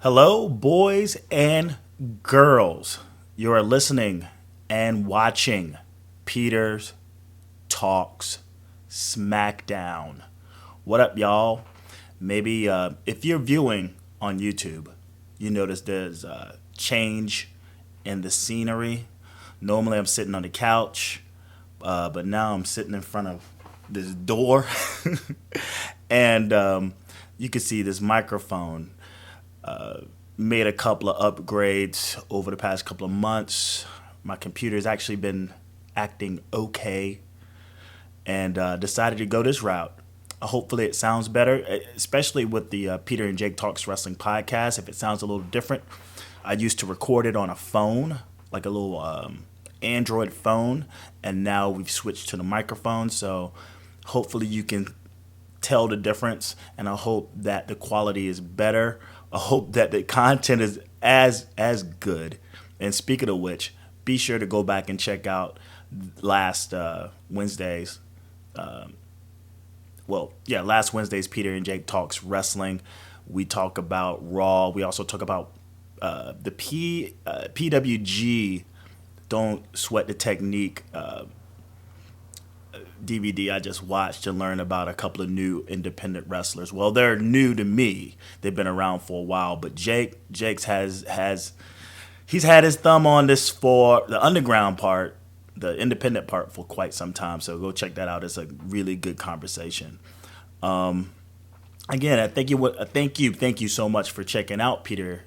Hello, boys and girls. You are listening and watching Peter's Talks Smackdown. What up, y'all? Maybe if you're viewing on YouTube, you notice there's a change in the scenery. Normally, I'm sitting on the couch, but now I'm sitting in front of this door, and you can see this microphone. Made a couple of upgrades over the past couple of months. My computer's actually been acting okay, and decided to go this route. Hopefully, it sounds better, especially with the Peter and Jake Talks Wrestling podcast. If it sounds a little different, I used to record it on a phone, like a little Android phone, and now we've switched to the microphone. So hopefully, you can tell the difference, and I hope that the quality is better. I hope that the content is as good. And speaking of which, be sure to go back and check out last Wednesday's. Last Wednesday's Peter and Jake Talks Wrestling. We talk about Raw. We also talk about the PWG Don't Sweat the Technique DVD I just watched to learn about a couple of new independent wrestlers. Well, they're new to me. They've been around for a while, but Jake's he's had his thumb on this for the underground part, the independent part, for quite some time. So go check that out. It's a really good conversation. Again, thank you so much for checking out Peter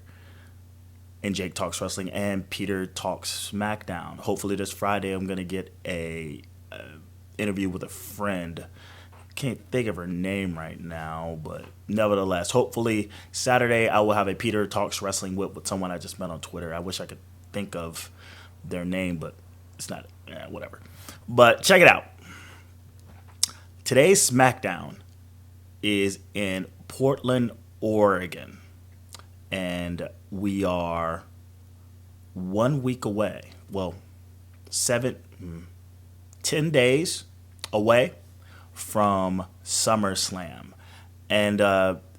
and Jake Talks Wrestling and Peter Talks Smackdown. Hopefully this Friday I'm gonna get a interview with a friend. Can't think of her name right now, but nevertheless, hopefully Saturday I will have a Peter Talks Wrestling with someone I just met on Twitter. I wish I could think of their name, but it's not. Whatever. But check it out. Today's Smackdown is in Portland, Oregon, and we are 1 week away. Well, 10 days away from SummerSlam. And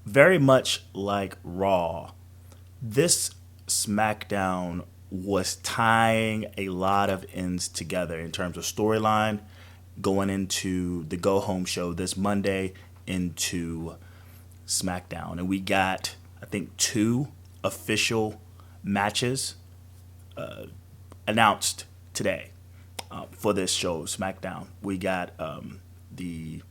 very much like Raw, this SmackDown was tying a lot of ends together in terms of storyline going into the go-home show this Monday into SmackDown. And we got, I think, 2 official matches announced today. For this show, SmackDown, we got the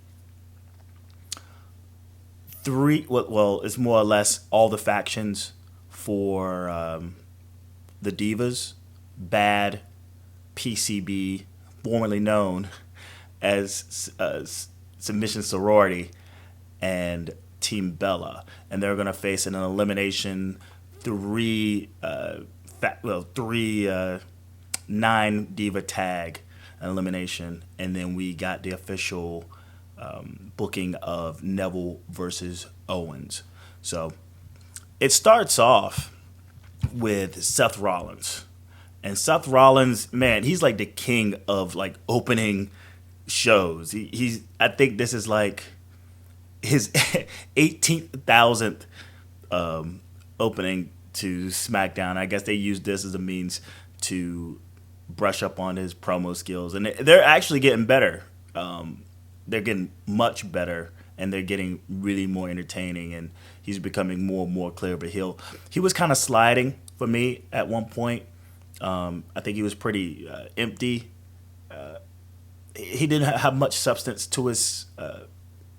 3. Well, it's more or less all the factions for the Divas, Bad, PCB, formerly known as Submission Sorority, and Team Bella, and they're gonna face an elimination 9 Diva tag elimination, and then we got the official booking of Neville versus Owens. So it starts off with Seth Rollins, and Seth Rollins, man, he's like the king of like opening shows. I think this is like his 18,000th opening to SmackDown. I guess they used this as a means to brush up on his promo skills, and they're actually getting better. They're getting much better, and they're getting really more entertaining, and he's becoming more and more clear of a heel. He was kind of sliding for me at one point. I think he was pretty empty. He didn't have much substance to his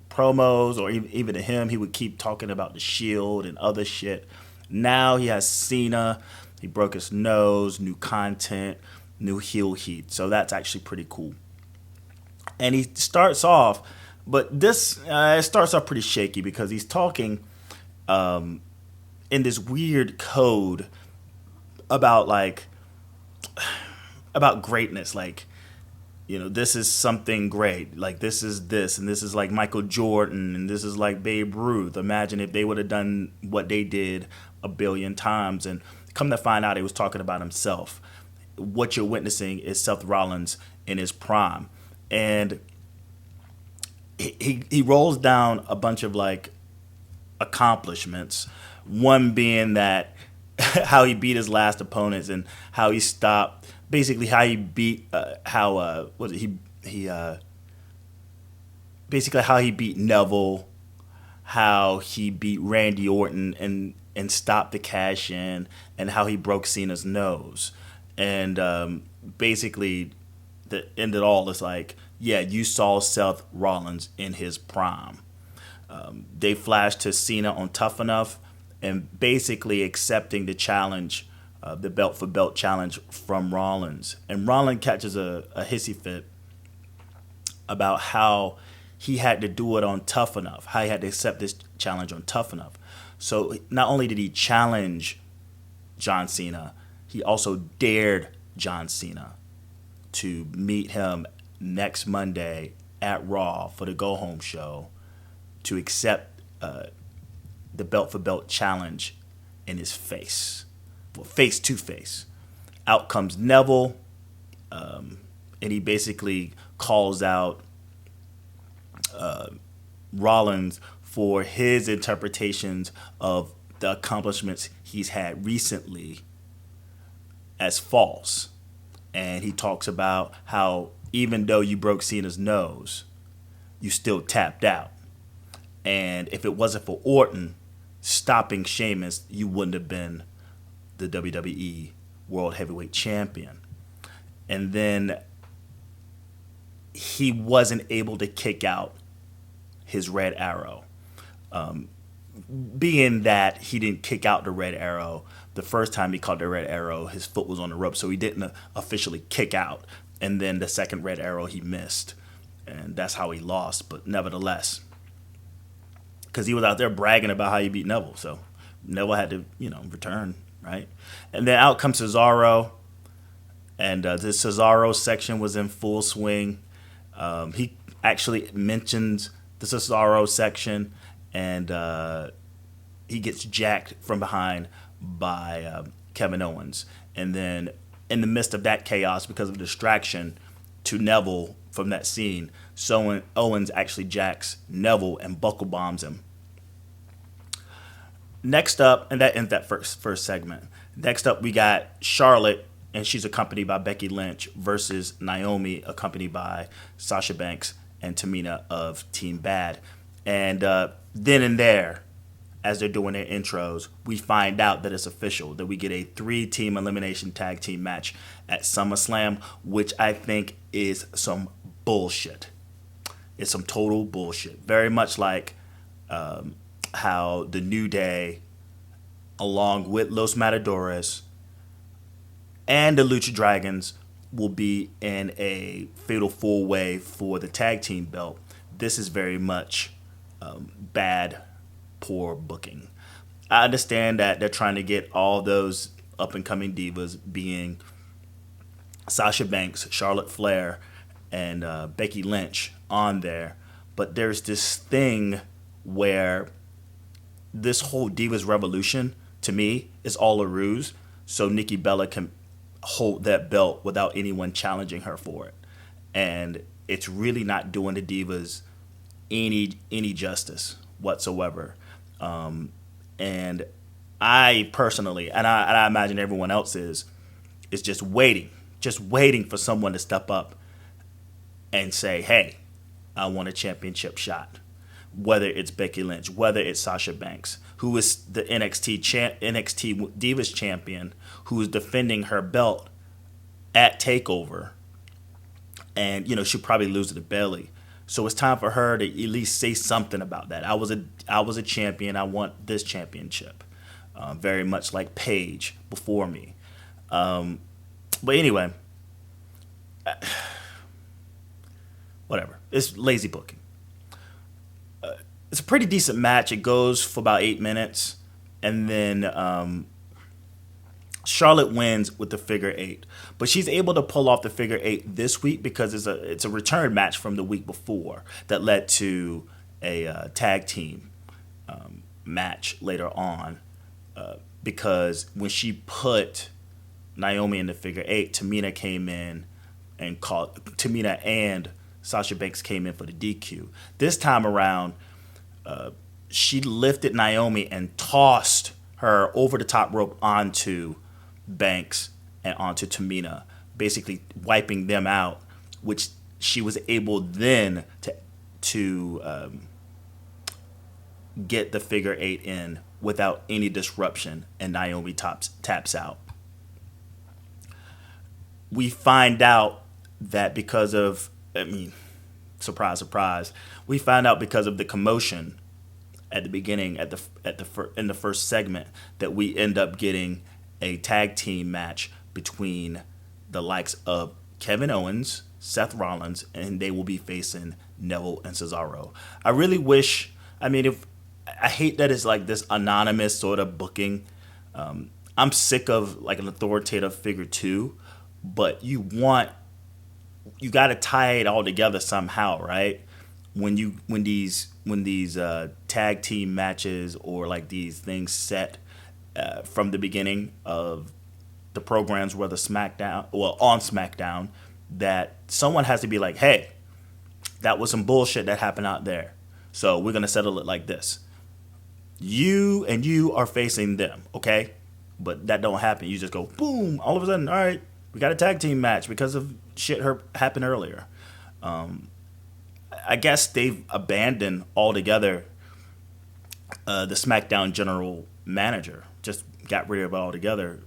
promos, or even to him. He would keep talking about the Shield and other shit. Now he has Cena. He broke his nose, new content, new heel heat. So that's actually pretty cool. And he starts off, but this it starts off pretty shaky because he's talking in this weird code about greatness. Like, you know, this is something great. Like, this is this, and this is like Michael Jordan, and this is like Babe Ruth. Imagine if they would have done what they did a billion times. And come to find out, he was talking about himself. What you're witnessing is Seth Rollins in his prime. And he rolls down a bunch of like accomplishments, One being that how he beat his last opponents and how he stopped, basically how he beat was it he basically how he beat Neville, how he beat Randy Orton and stopped the cash in, and how he broke Cena's nose. And basically, the end of it all is like, yeah, you saw Seth Rollins in his prime. They flashed to Cena on Tough Enough and basically accepting the challenge, the belt for belt challenge from Rollins. And Rollins catches a hissy fit about how he had to do it on Tough Enough, how he had to accept this challenge on Tough Enough. So not only did he challenge John Cena, he also dared John Cena to meet him next Monday at Raw for the go home show to accept the belt for belt challenge in his face, well, face to face. Out comes Neville, and he basically calls out Rollins for his interpretations of the accomplishments he's had recently as false. And he talks about how even though you broke Cena's nose, you still tapped out. And if it wasn't for Orton stopping Sheamus, you wouldn't have been the WWE World Heavyweight Champion. And then he wasn't able to kick out his Red Arrow. Being that he didn't kick out the Red Arrow, the first time he caught the Red Arrow, his foot was on the rope, so he didn't officially kick out. And then the second Red Arrow he missed, and that's how he lost. But nevertheless, because he was out there bragging about how he beat Neville, so Neville had to, return, right? And then out comes Cesaro, and the Cesaro section was in full swing. He actually mentions the Cesaro section, and he gets jacked from behind by Kevin Owens. And then in the midst of that chaos, because of distraction to Neville from that scene, so Owens actually jacks Neville and buckle bombs him. Next up, and that ends that first segment. Next up, we got Charlotte, and she's accompanied by Becky Lynch versus Naomi, accompanied by Sasha Banks and Tamina of Team Bad. And then and there, as they're doing their intros, we find out that it's official, that we get a 3-team elimination tag team match at SummerSlam, which I think is some bullshit. It's some total bullshit. Very much like how the New Day, along with Los Matadores and the Lucha Dragons, will be in a fatal 4-way for the tag team belt. This is very much bad, poor booking. I understand that they're trying to get all those up-and-coming divas, being Sasha Banks, Charlotte Flair, and Becky Lynch, on there. But there's this thing where this whole Divas Revolution, to me, is all a ruse, so Nikki Bella can hold that belt without anyone challenging her for it. And it's really not doing the Divas any justice whatsoever. And I personally, and I imagine everyone else is just waiting for someone to step up and say, hey, I want a championship shot. Whether it's Becky Lynch, whether it's Sasha Banks, who is the NXT Divas champion, who is defending her belt at TakeOver, and she'll probably lose it to Bayley. So it's time for her to at least say something about that. I was a champion. I want this championship. Very much like Paige before me. But anyway, whatever. It's lazy booking. It's a pretty decent match. It goes for about 8 minutes, and then Charlotte wins with the figure 8. But she's able to pull off the figure 8 this week because it's a return match from the week before that led to a tag team match later on. Because when she put Naomi in the figure 8, Tamina came in and Tamina and Sasha Banks came in for the DQ. This time around, she lifted Naomi and tossed her over the top rope onto Banks and onto Tamina, basically wiping them out, which she was able then to get the figure eight in without any disruption, and Naomi taps out. We find out that because of, surprise, surprise, we find out because of the commotion at the beginning, in the first segment, that we end up getting a tag team match between the likes of Kevin Owens, Seth Rollins, and they will be facing Neville and Cesaro. I really wish, if I hate that it's like this anonymous sort of booking. I'm sick of like an authoritative figure too, but you got to tie it all together somehow, right? When these tag team matches or like these things set from the beginning of the programs, whether on SmackDown, that someone has to be like, hey, that was some bullshit that happened out there, so we're gonna settle it like this. You and you are facing them, okay? But that don't happen. You just go boom. All of a sudden, all right, we got a tag team match because of shit happened earlier. I guess they've abandoned altogether the SmackDown general manager. Just got rid of it altogether,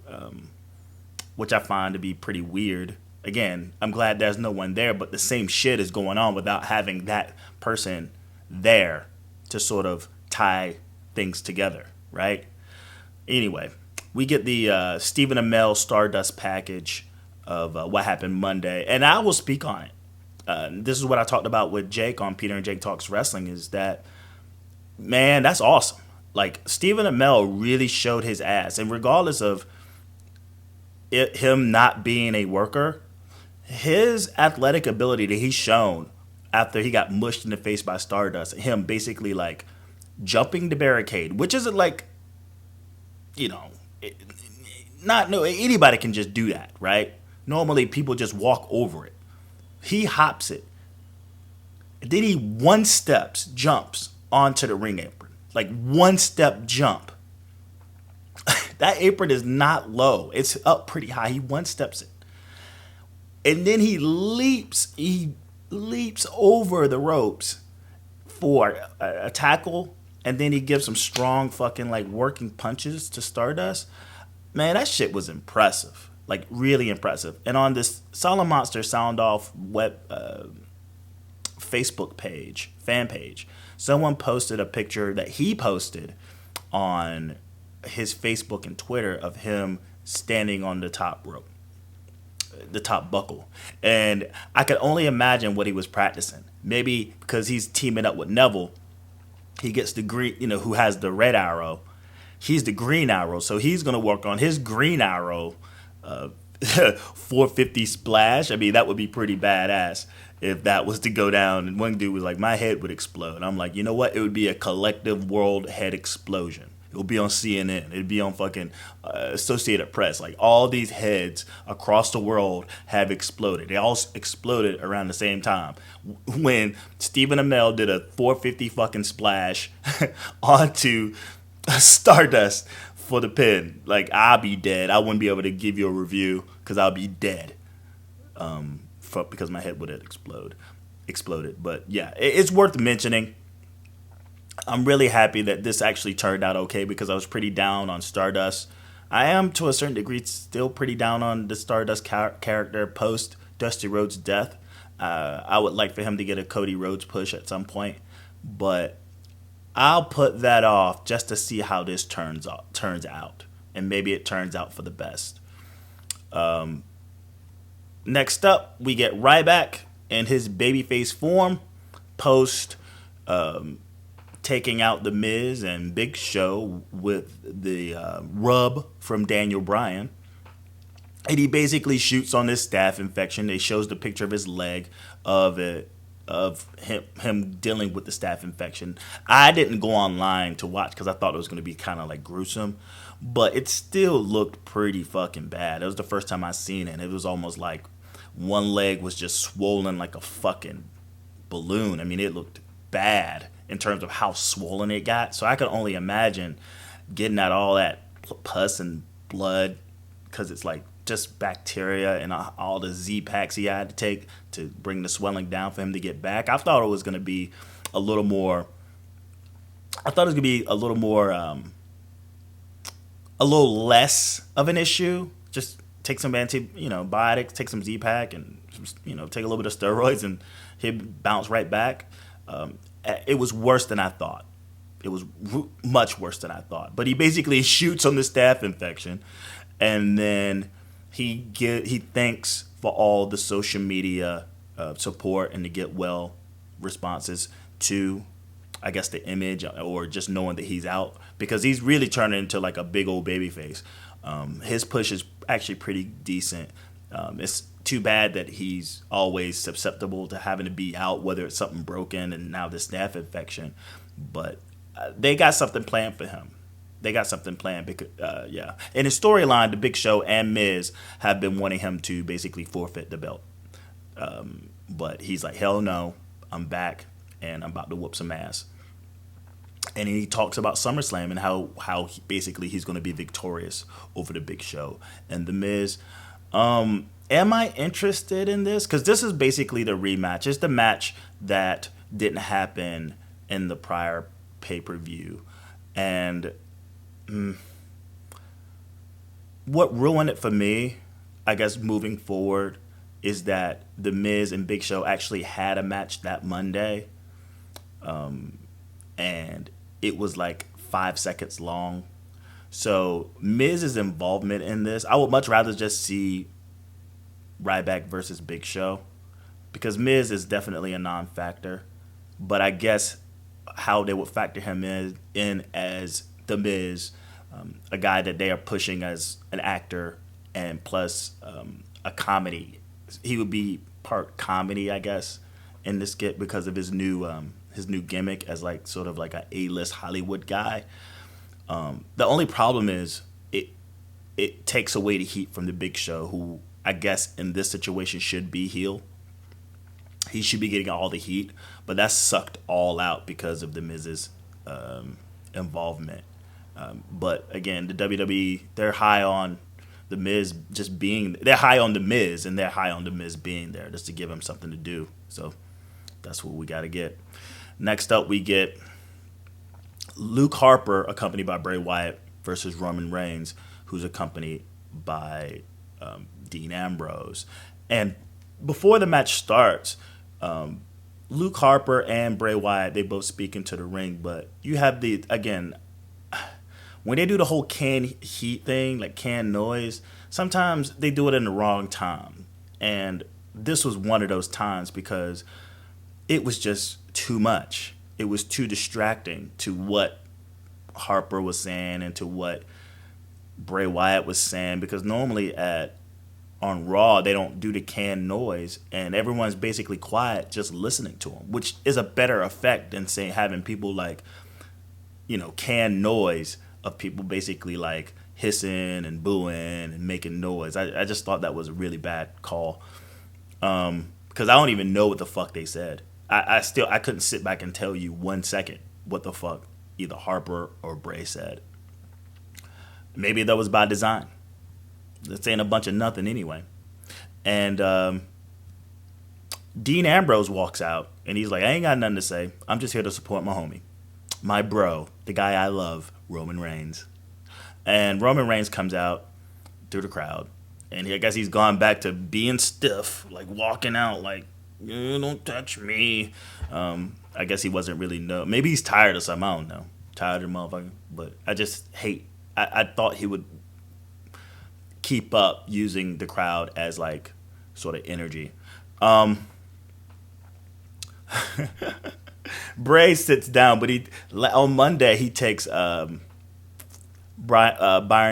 which I find to be pretty weird. Again, I'm glad there's no one there, but the same shit is going on without having that person there to sort of tie things together, right? Anyway, we get the Stephen Amell Stardust package of what happened Monday, and I will speak on it. This is what I talked about with Jake on Peter and Jake Talks Wrestling, is that, man, that's awesome. Like, Stephen Amell really showed his ass, and regardless of him not being a worker, his athletic ability that he's shown after he got mushed in the face by Stardust, him basically like jumping the barricade, which isn't like, anybody can just do that, right? Normally people just walk over it. He hops it. Then he jumps onto the ring apron. Like, one step jump. That apron is not low. It's up pretty high. He one steps it. And then he leaps over the ropes for a tackle, and then he gives some strong fucking like working punches to Stardust. Man, that shit was impressive. Like, really impressive. And on this Solid Monster Sound Off web Facebook fan page, someone posted a picture that he posted on his Facebook and Twitter of him standing on the top rope, the top buckle. And I could only imagine what he was practicing. Maybe because he's teaming up with Neville, he gets the green, who has the red arrow. He's the green arrow, so he's going to work on his green arrow 450 splash. That would be pretty badass if that was to go down. And one dude was like, my head would explode. I'm like, you know what? It would be a collective world head explosion. It would be on CNN. It'd be on fucking Associated Press. Like, all these heads across the world have exploded. They all exploded around the same time. When Stephen Amell did a 450 fucking splash onto Stardust for the pin. Like, I'll be dead. I wouldn't be able to give you a review because I'll be dead. Because my head would have exploded. But yeah, it's worth mentioning. I'm really happy that this actually turned out okay, because I was pretty down on Stardust. I am, to a certain degree, still pretty down on the Stardust character post Dusty Rhodes' death. I would like for him to get a Cody Rhodes push at some point, but I'll put that off just to see how this turns out, and maybe it turns out for the best. Next up, we get Ryback in his babyface form post taking out The Miz and Big Show with the rub from Daniel Bryan. And he basically shoots on this staph infection. They shows the picture of his leg of him dealing with the staph infection. I didn't go online to watch because I thought it was going to be kind of like gruesome, but it still looked pretty fucking bad. It was the first time I seen it. It was almost like one leg was just swollen like a fucking balloon. It looked bad. in terms of how swollen it got. So I could only imagine getting out all that pus and blood, because it's like just bacteria and all the Z packs he had to take to bring the swelling down for him to get back. I thought it was going to be a little more. I thought it was going to be a little more, a little less of an issue. Just take some antibiotics, take some Z pack, and take a little bit of steroids, and he'd bounce right back. It was worse than I thought. It was much worse than I thought. But he basically shoots on the staph infection, and then he thanks for all the social media support and the get well responses to, I guess, the image, or just knowing that he's out, because he's really turning into like a big old baby face. His push is actually pretty decent. It's too bad that he's always susceptible to having to be out, whether it's something broken and now the staph infection. But they got something planned for him. They got something planned because, yeah. In his storyline, The Big Show and Miz have been wanting him to basically forfeit the belt. But he's like, hell no, I'm back and I'm about to whoop some ass. And he talks about SummerSlam and how basically he's going to be victorious over The Big Show and The Miz. Am I interested in this? Because this is basically the rematch. It's the match that didn't happen in the prior pay-per-view. And what ruined it for me, I guess, moving forward, is that The Miz and Big Show actually had a match that Monday. And it was like 5 seconds long. So Miz's involvement in this, I would much rather just see Ryback versus Big Show, because Miz is definitely a non-factor. But I guess how they would factor him in as The Miz, a guy that they are pushing as an actor and plus a comedy. He would be part comedy, I guess, in this skit because of his new gimmick as like sort of like a A-list Hollywood guy. The only problem is it takes away the heat from the Big Show, who I guess in this situation should be heel. He should be getting all the heat, but that's sucked all out because of the Miz's involvement. But again, the WWE, they're high on the Miz they're high on the Miz, and they're high on the Miz being there just to give him something to do. So that's what we got to get. Next up, we get Luke Harper, accompanied by Bray Wyatt, versus Roman Reigns, who's accompanied by Dean Ambrose. And before the match starts, Luke Harper and Bray Wyatt, they both speak into the ring, but you have when they do the whole can heat thing, like can noise, sometimes they do it in the wrong time. And this was one of those times because it was just too much. It was too distracting to what Harper was saying and to what Bray Wyatt was saying, because normally on Raw, they don't do the can noise, and everyone's basically quiet just listening to them, which is a better effect than having people like, can noise of people basically like hissing and booing and making noise. I just thought that was a really bad call, because I don't even know what the fuck they said. I couldn't sit back and tell you 1 second what the fuck either Harper or Bray said. Maybe that was by design. They're saying a bunch of nothing anyway. And Dean Ambrose walks out, and he's like, I ain't got nothing to say. I'm just here to support my homie. My bro, the guy I love, Roman Reigns. And Roman Reigns comes out through the crowd, and I guess he's gone back to being stiff, like walking out like, don't touch me. I guess he wasn't really maybe he's tired or something, I don't know. Tired of the motherfucker. But I just hate, I thought he would keep up using the crowd as like sort of energy. Bray sits down, but on Monday he takes Byron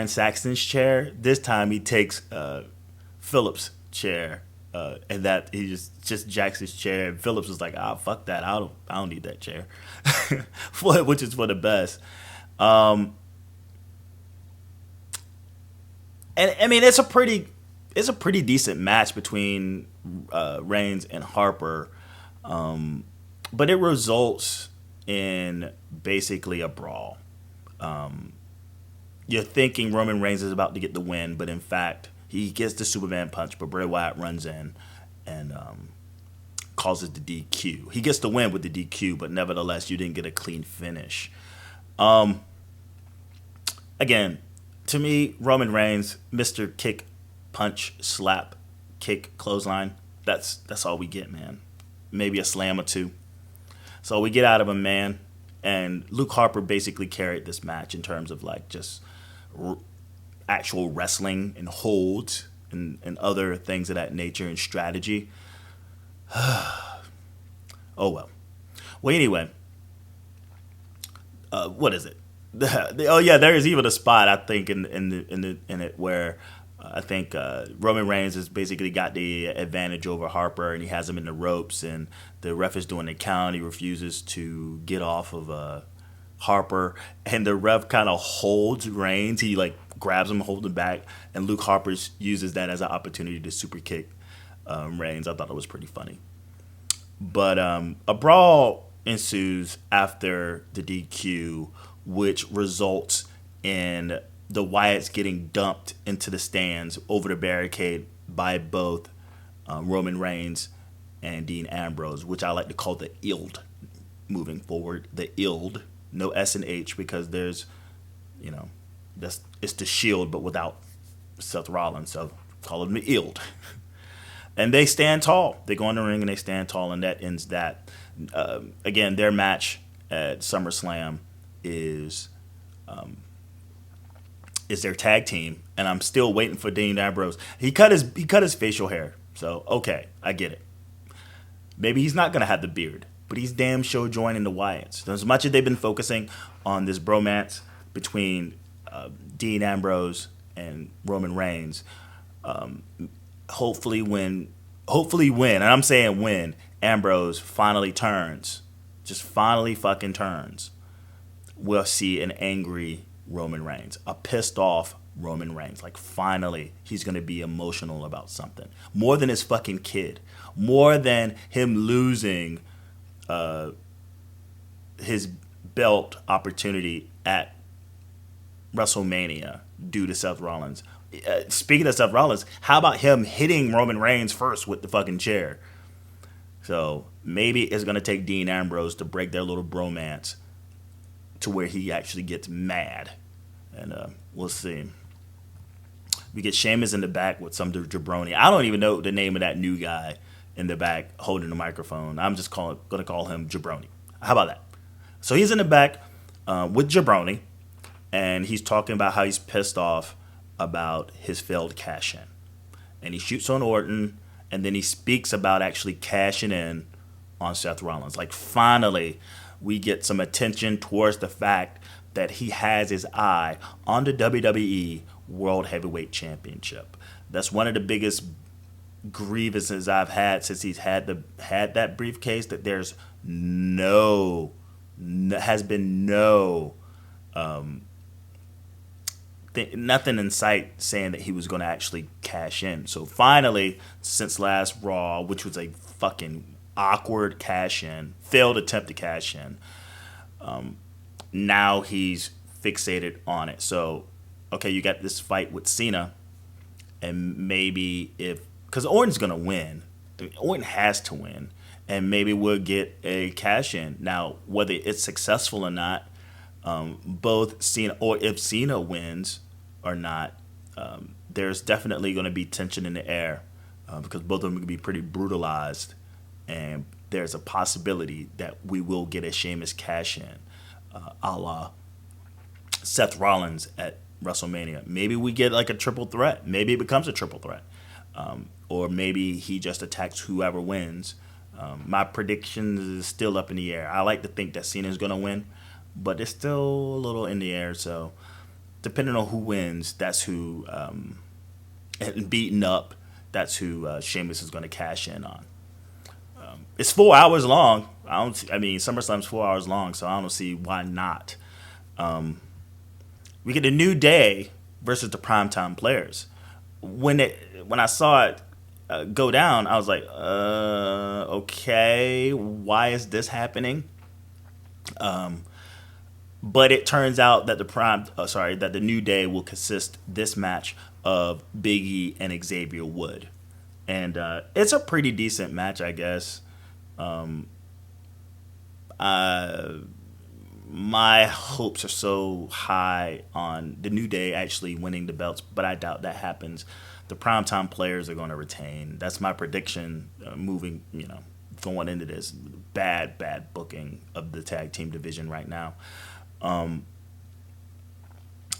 Saxton's chair. This time he takes Phillips' chair, and that he just jacks his chair. And Phillips was like, fuck that, I don't need that chair," which is for the best. And I mean, it's a pretty decent match between Reigns and Harper, but it results in basically a brawl. You're thinking Roman Reigns is about to get the win, but in fact, he gets the Superman punch, but Bray Wyatt runs in and causes the DQ. He gets the win with the DQ, but nevertheless, you didn't get a clean finish. Again, to me, Roman Reigns, Mr. Kick, Punch, Slap, Kick, Clothesline. That's all we get, man. Maybe a slam or two. So we get out of him, man. And Luke Harper basically carried this match in terms of like just actual wrestling and holds and other things of that nature and strategy. Oh well. Well, anyway, what is it? Oh yeah, there is even a spot I think in it where I think Roman Reigns has basically got the advantage over Harper, and he has him in the ropes, and the ref is doing the count. He refuses to get off of Harper, and the ref kind of holds Reigns. He like grabs him, holds him back, and Luke Harper uses that as an opportunity to super kick Reigns. I thought it was pretty funny. But a brawl ensues after the DQ, which results in the Wyatts getting dumped into the stands over the barricade by both Roman Reigns and Dean Ambrose, which I like to call the Ild moving forward. The Ild, no S and H, because there's, it's the Shield, but without Seth Rollins, so call him the Ild. And they stand tall. They go in the ring and they stand tall, and that ends that. Again, their match at SummerSlam is their tag team, and I'm still waiting for Dean Ambrose. He cut his facial hair, so okay, I get it. Maybe he's not gonna have the beard, but he's damn sure joining the Wyatts. As much as they've been focusing on this bromance between Dean Ambrose and Roman Reigns, hopefully when, and I'm saying when, Ambrose finally turns, just finally fucking turns, we'll see an angry Roman Reigns, a pissed off Roman Reigns. Like finally, he's going to be emotional about something. More than his fucking kid. More than him losing his belt opportunity at WrestleMania due to Seth Rollins. Speaking of Seth Rollins, how about him hitting Roman Reigns first with the fucking chair? So maybe it's going to take Dean Ambrose to break their little bromance to where he actually gets mad. And we'll see. We get Sheamus in the back with some jabroni. I don't even know the name of that new guy in the back holding the microphone. I'm just going to call him Jabroni. How about that? So he's in the back with Jabroni, and he's talking about how he's pissed off about his failed cash-in. And he shoots on Orton, and then he speaks about actually cashing in on Seth Rollins. Like, finally, we get some attention towards the fact that he has his eye on the WWE World Heavyweight Championship. That's one of the biggest grievances I've had since he's had that briefcase, that there's has been nothing in sight saying that he was going to actually cash in. So finally, since last Raw, which was a fucking awkward cash in, failed attempt to cash in, now he's fixated on it. So, okay, you got this fight with Cena, and maybe because Orton's going to win, Orton has to win, and maybe we'll get a cash in. Now, whether it's successful or not, both Cena, or if Cena wins or not, there's definitely going to be tension in the air because both of them can be pretty brutalized, and there's a possibility that we will get a Sheamus cash in, a la Seth Rollins at WrestleMania. Maybe we get like a triple threat. Maybe it becomes a triple threat, or maybe he just attacks whoever wins. My prediction is still up in the air. I like to think that Cena is going to win, but it's still a little in the air. So depending on who wins, that's who, and beaten up, that's who Sheamus is going to cash in on. It's 4 hours long. SummerSlam's 4 hours long, so I don't see why not. We get a New Day versus the Primetime Players. When I saw it go down, I was like, okay, why is this happening? But it turns out that the New Day will consist this match of Big E and Xavier Wood, and it's a pretty decent match, I guess. My hopes are so high on the New Day actually winning the belts, but I doubt that happens. The primetime players are going to retain. That's my prediction. Going into this bad booking of the tag team division right now.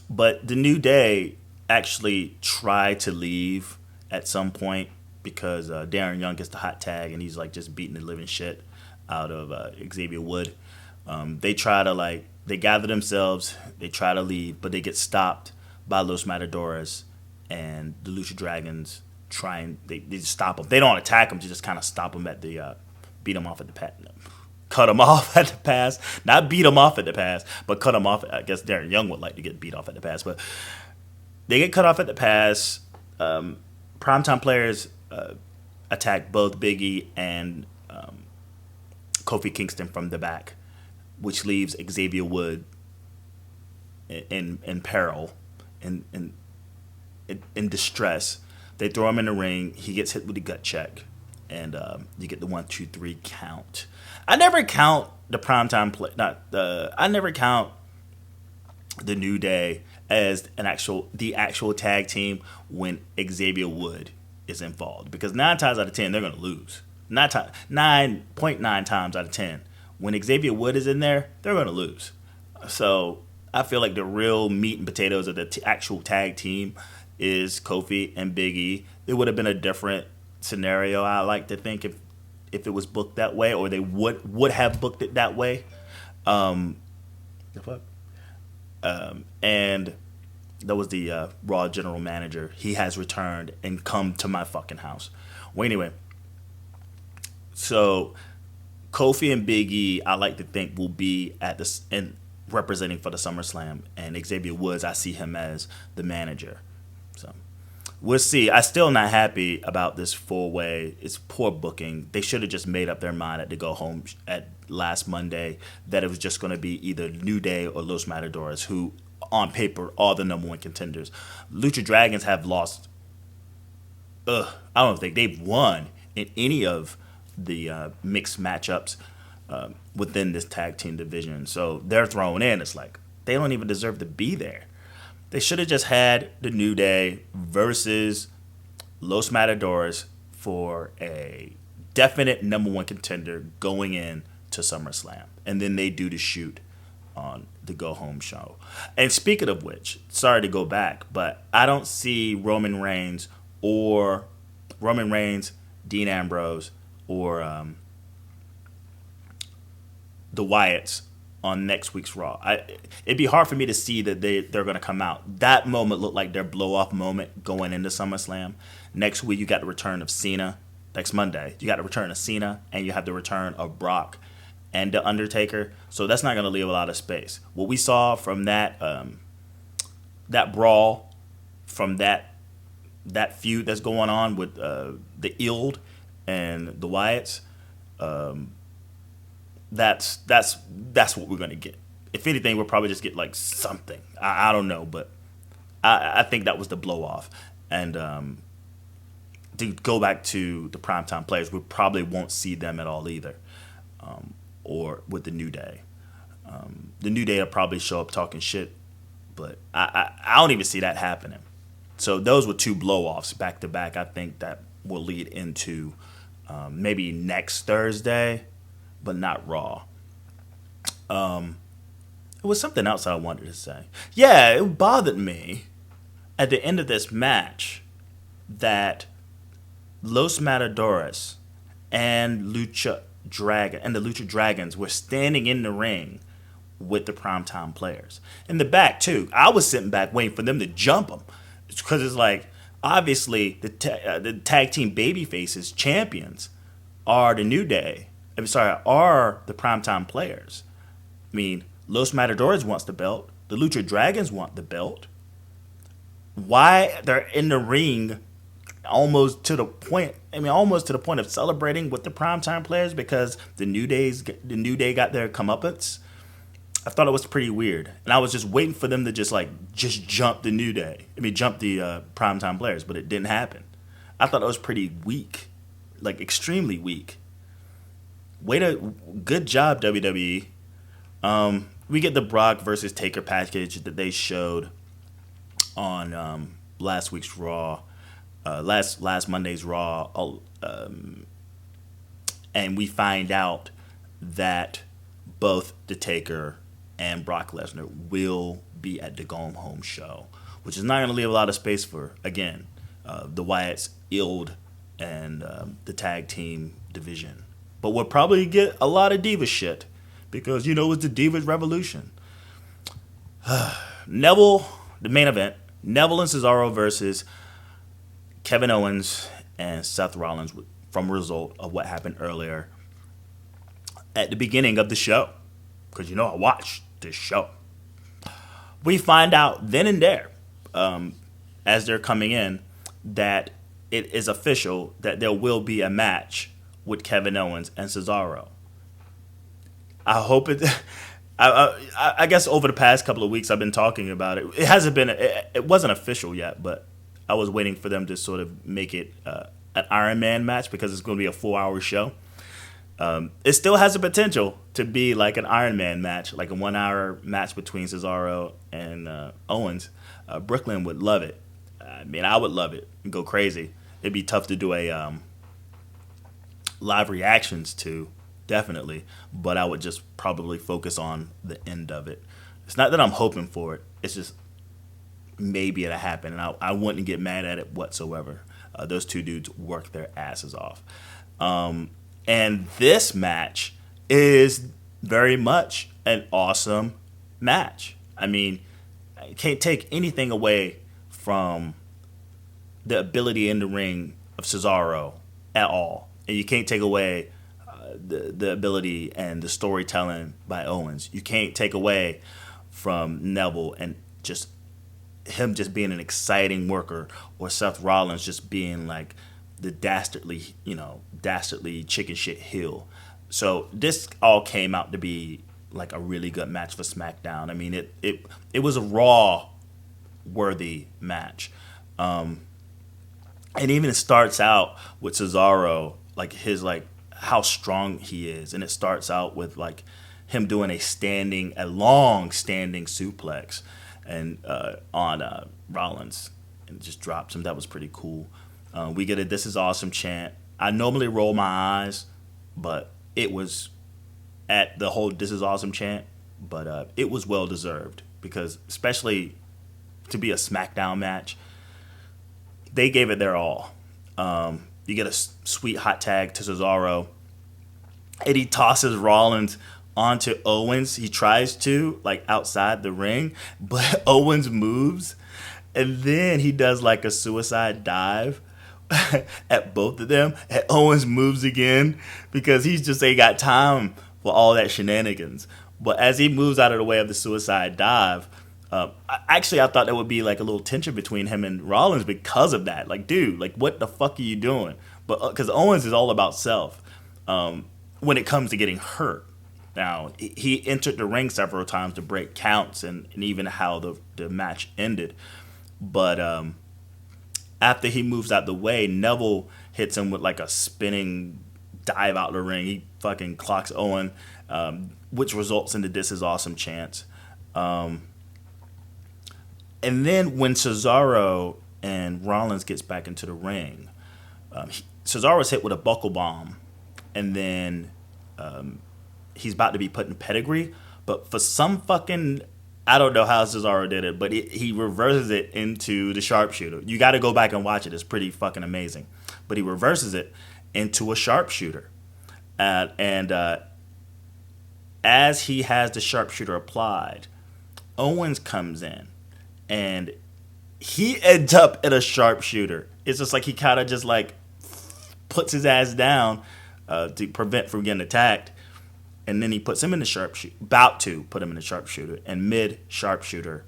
But the New Day actually tried to leave at some point because Darren Young gets the hot tag and he's like just beating the living shit out of Xavier Wood. They gather themselves, they try to leave, but they get stopped by Los Matadores and the Lucha Dragons. They just stop them. They don't attack them, they just kind of stop them at the beat them off at the pass. Cut them off at the pass. Not beat them off at the pass, but cut them off. I guess Darren Young would like to get beat off at the pass, but they get cut off at the pass. Primetime players attack both Big E and Kofi Kingston from the back, which leaves Xavier Wood in peril, in distress. They throw him in the ring. He gets hit with a gut check, and you get the 1, 2, 3 count. I never count the primetime play. I never count the New Day as the actual tag team when Xavier Wood is involved, because 9 times out of 10 they're going to lose. 9.9 times out of 10 when Xavier Wood is in there, they're going to lose. So I feel like the real meat and potatoes of the actual tag team is Kofi and Big E. It would have been a different scenario, I like to think, if it was booked that way, or they would have booked it that way. And that was the Raw general manager. He has returned and come to my fucking house. Well, anyway, so Kofi and Big E, I like to think, will be at this and representing for the SummerSlam, and Xavier Woods, I see him as the manager. So we'll see. I'm still not happy about this 4-way. It's poor booking. They should have just made up their mind at the go home at last Monday that it was just going to be either New Day or Los Matadores, who on paper are the number 1 contenders. Lucha Dragons have lost. I don't think they've won in any of the mixed matchups within this tag team division. So they're thrown in. It's like they don't even deserve to be there. They should have just had the New Day versus Los Matadores for a definite number 1 contender going in to SummerSlam. And then they do the shoot on the go home show. And speaking of which, sorry to go back, but I don't see Roman Reigns, Dean Ambrose, or the Wyatts on next week's Raw. It'd be hard for me to see that they're going to come out. That moment looked like their blow-off moment going into SummerSlam. Next week, you got the return of Cena. Next Monday, you got the return of Cena, and you have the return of Brock and The Undertaker. So that's not going to leave a lot of space. What we saw from that brawl, from that feud that's going on with the Ild and the Wyatts, that's what we're going to get. If anything, we'll probably just get like something. I don't know, but I think that was the blow off. And to go back to the primetime players, we probably won't see them at all either, or with the New Day. The New Day will probably show up talking shit, but I don't even see that happening. So those were 2 blow-offs back to back. I think that will lead into maybe next Thursday, but not Raw. It was something else I wanted to say. Yeah, it bothered me at the end of this match that Los Matadores and the Lucha Dragons were standing in the ring with the primetime players. In the back, too. I was sitting back waiting for them to jump them. Because it's like, obviously, the tag team babyfaces champions are the New Day. Are the primetime players. I mean, Los Matadores wants the belt. The Lucha Dragons want the belt. Why they're in the ring almost to the point of celebrating with the primetime players because the New Day got their comeuppance. I thought it was pretty weird, and I was just waiting for them to just jump the New Day. I mean, jump the primetime players, but it didn't happen. I thought it was pretty weak, like extremely weak. Good job, WWE. We get the Brock versus Taker package that they showed on last week's Raw, last Monday's Raw, and we find out that both the Taker and Brock Lesnar will be at the Go Home show, which is not going to leave a lot of space for, again, the Wyatts, Ild, and the tag team division. But we'll probably get a lot of Diva shit because, it's the Divas Revolution. Neville, the main event, Neville and Cesaro versus Kevin Owens and Seth Rollins from a result of what happened earlier at the beginning of the show. Because I watched this show. We find out then and there, as they're coming in, that it is official that there will be a match with Kevin Owens and Cesaro. I hope it. I guess over the past couple of weeks I've been talking about it. It hasn't been. It wasn't official yet, but I was waiting for them to sort of make it an Iron Man match because it's going to be a 4-hour show. It still has the potential to be like an Iron Man match, like a 1-hour match between Cesaro and Owens. Brooklyn would love it. I mean, I would love it and go crazy. It'd be tough to do a live reactions to, definitely, but I would just probably focus on the end of it. It's not that I'm hoping for it. It's just maybe it'll happen, and I wouldn't get mad at it whatsoever. Those two dudes work their asses off. And this match is very much an awesome match. I mean, I can't take anything away from the ability in the ring of Cesaro at all. And you can't take away the ability and the storytelling by Owens. You can't take away from Neville and just him just being an exciting worker, or Seth Rollins just being like the dastardly chicken shit heel. So this all came out to be like a really good match for SmackDown. I mean, it was a Raw worthy match. And even it starts out with Cesaro, like his how strong he is, and it starts out with like him doing a long standing suplex and on Rollins, and just drops him. That was pretty cool. We get a "This is awesome" chant. I normally roll my eyes, but it was at the whole "This is awesome" chant, but it was well deserved because, especially to be a SmackDown match, they gave it their all. You get a sweet hot tag to Cesaro, and he tosses Rollins onto Owens. He tries to, outside the ring, but Owens moves, and then he does like a suicide dive at both of them, and Owens moves again because he's just ain't got time for all that shenanigans. But as he moves out of the way of the suicide dive, I thought there would be like a little tension between him and Rollins because of that. Like, dude, what the fuck are you doing? But because Owens is all about self when it comes to getting hurt. Now, he entered the ring several times to break counts and even how the match ended. But after he moves out the way, Neville hits him with like a spinning dive out the ring. He fucking clocks Owen, which results in the "This is awesome" chants. And then when Cesaro and Rollins gets back into the ring, Cesaro's hit with a buckle bomb, and then he's about to be put in pedigree. But for some fucking, I don't know how Cesaro did it, but he reverses it into the sharpshooter. You got to go back and watch it. It's pretty fucking amazing. But he reverses it into a sharpshooter. And as he has the sharpshooter applied, Owens comes in. And he ends up in a sharpshooter. It's just like he kind of just puts his ass down to prevent from getting attacked. And then he puts him in the sharpshooter, about to put him in the sharpshooter. And mid sharpshooter,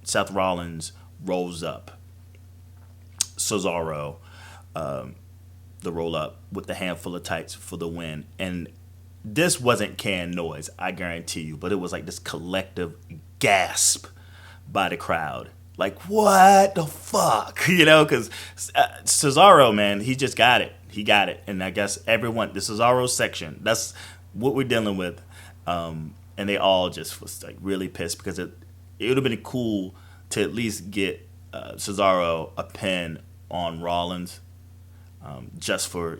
Seth Rollins rolls up Cesaro, the roll up with the handful of tights for the win. And this wasn't canned noise, I guarantee you, but it was like this collective gasp by the crowd. Like, what the fuck? Because Cesaro, man, he just got it. He got it. And I guess everyone, the Cesaro section, that's what we're dealing with. And they all just was like really pissed because it would have been cool to at least get Cesaro a pin on Rollins, just for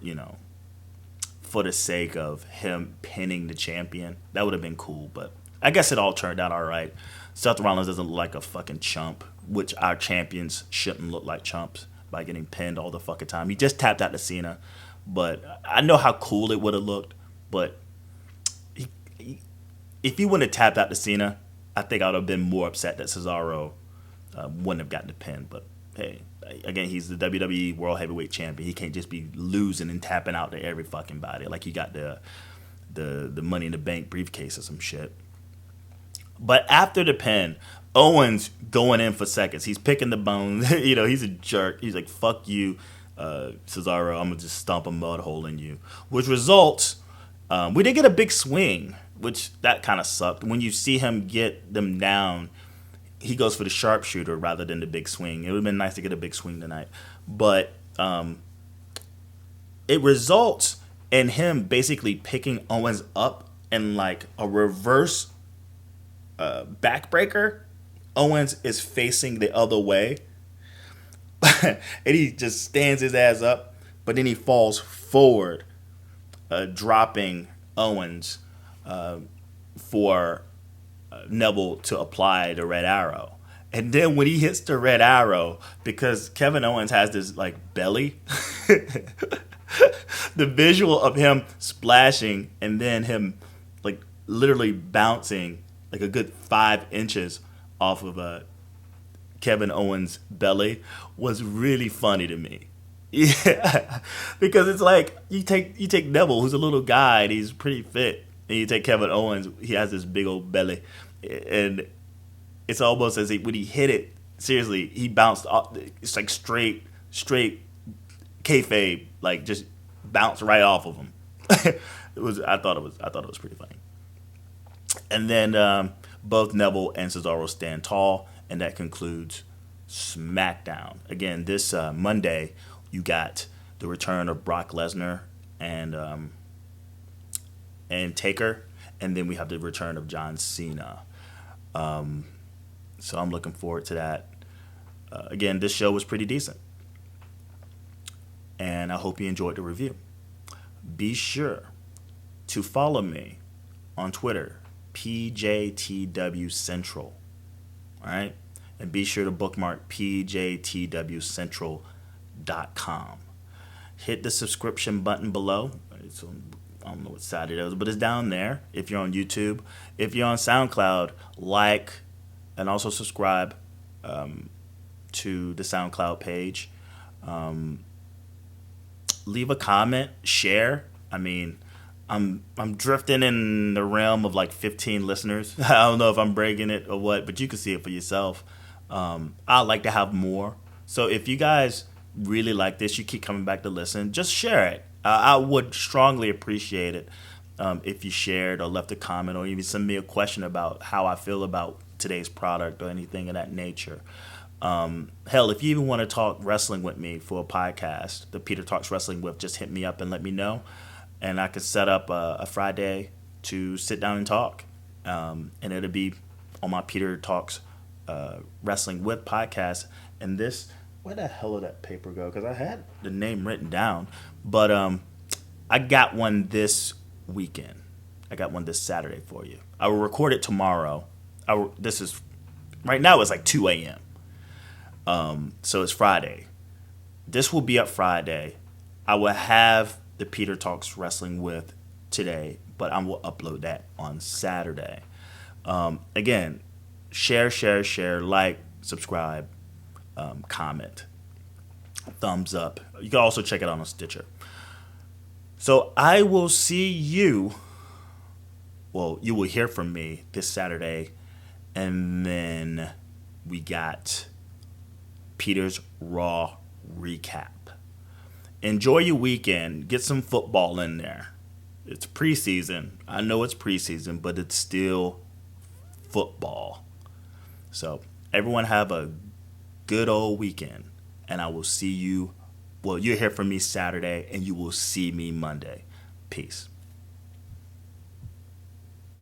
for the sake of him pinning the champion. That would have been cool, but I guess it all turned out all right. Seth Rollins doesn't look like a fucking chump, which our champions shouldn't look like chumps by getting pinned all the fucking time. He just tapped out to Cena, but I know how cool it would have looked, but if he wouldn't have tapped out to Cena, I think I would have been more upset that Cesaro wouldn't have gotten the pin. But hey, again, he's the WWE World Heavyweight Champion. He can't just be losing and tapping out to every fucking body like he got the Money in the Bank briefcase or some shit. But after the pin, Owens going in for seconds. He's picking the bones. He's a jerk. He's like, fuck you, Cesaro. I'm going to just stomp a mud hole in you. Which results, we did get a big swing, which that kind of sucked. When you see him get them down, he goes for the sharpshooter rather than the big swing. It would have been nice to get a big swing tonight. But it results in him basically picking Owens up in like a reverse backbreaker. Owens is facing the other way. And he just stands his ass up. But then he falls forward, dropping Owens for Neville to apply the red arrow. And then when he hits the red arrow, because Kevin Owens has this like belly, the visual of him splashing and then him like literally bouncing like a good 5 inches off of Kevin Owens' belly was really funny to me. Yeah, because it's like you take Neville, who's a little guy and he's pretty fit, and you take Kevin Owens, he has this big old belly, and it's almost as if when he hit it, seriously, he bounced off. It's like straight kayfabe, like just bounced right off of him. I thought it was pretty funny. And then both Neville and Cesaro stand tall, and that concludes SmackDown. Again, this Monday, you got the return of Brock Lesnar and Taker, and then we have the return of John Cena. So I'm looking forward to that. Again, this show was pretty decent, and I hope you enjoyed the review. Be sure to follow me on Twitter, PJTW Central. All right? And be sure to bookmark pjtwcentral.com. Hit the subscription button below. It's on, I don't know what side it is, but it's down there if you're on YouTube. If you're on SoundCloud, like and also subscribe to the SoundCloud page. Leave a comment, share. I mean, I'm drifting in the realm of like 15 listeners. I don't know if I'm breaking it or what, but you can see it for yourself. I'd like to have more. So if you guys really like this, you keep coming back to listen, just share it. I would strongly appreciate it if you shared or left a comment or even send me a question about how I feel about today's product or anything of that nature. Hell, if you even want to talk wrestling with me for a podcast, the Peter Talks Wrestling With, just hit me up and let me know. And I could set up a Friday to sit down and talk. And it'll be on my Peter Talks Wrestling With podcast. And this, where the hell did that paper go? Because I had the name written down. But I got one this weekend. I got one this Saturday for you. I will record it tomorrow. Right now it's like 2 a.m. So it's Friday. This will be up Friday. I will have the Peter Talks Wrestling With today, but I will upload that on Saturday. Again, share, like, subscribe, comment, thumbs up. You can also check it out on Stitcher. So I will see you. Well, you will hear from me this Saturday, and then we got Peter's Raw recap. Enjoy your weekend. Get some football in there. It's preseason. I know it's preseason, but it's still football. So everyone have a good old weekend, and I will see you. Well, you'll hear from me Saturday, and you will see me Monday. Peace.